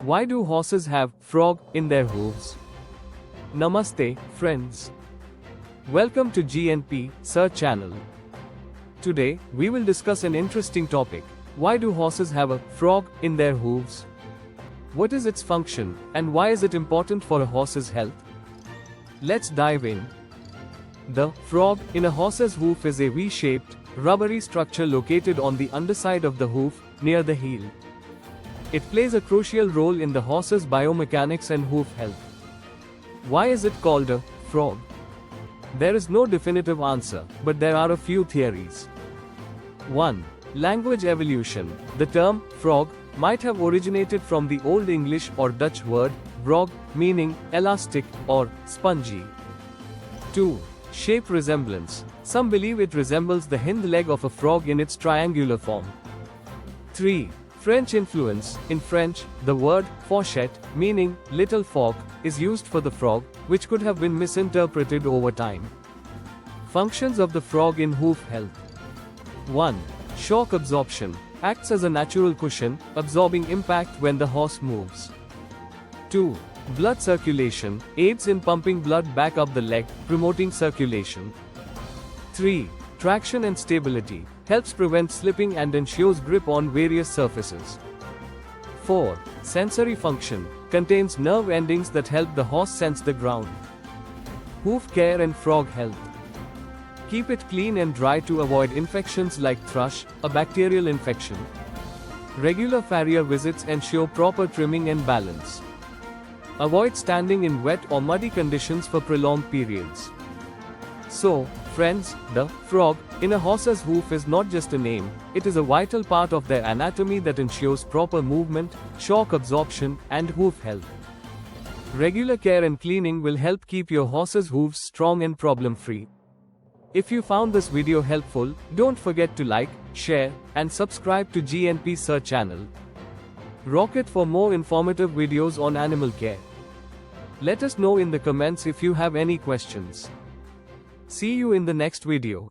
Why do horses have frog in their hooves? Namaste, friends. Welcome to GNP Sir channel. Today, we will discuss an interesting topic. Why do horses have a frog in their hooves? What is its function, and why is it important for a horse's health? Let's dive in. The frog in a horse's hoof is a V-shaped, rubbery structure located on the underside of the hoof, near the heel. It plays a crucial role in the horse's biomechanics and hoof health. Why is it called a frog? There is no definitive answer, but there are a few theories. 1. Language evolution. The term frog might have originated from the Old English or Dutch word vrog, meaning elastic or spongy. 2. Shape resemblance. Some believe it resembles the hind leg of a frog in its triangular form. 3. French influence. In French, the word fourchette, meaning little fork, is used for the frog, which could have been misinterpreted over time. Functions of the frog in hoof health. 1. Shock absorption. Acts as a natural cushion, absorbing impact when the horse moves. 2. Blood circulation. Aids in pumping blood back up the leg, promoting circulation. 3. Traction and stability. Helps prevent slipping and ensures grip on various surfaces. 4. Sensory function. Contains nerve endings that help the horse sense the ground. Hoof care and frog health. Keep it clean and dry to avoid infections like thrush, a bacterial infection. Regular farrier visits ensure proper trimming and balance. Avoid standing in wet or muddy conditions for prolonged periods. So, friends, the frog in a horse's hoof is not just a name, it is a vital part of their anatomy that ensures proper movement, shock absorption, and hoof health. Regular care and cleaning will help keep your horse's hooves strong and problem-free. If you found this video helpful, don't forget to like, share, and subscribe to GNP Sir channel. Rock it for more informative videos on animal care. Let us know in the comments if you have any questions. See you in the next video.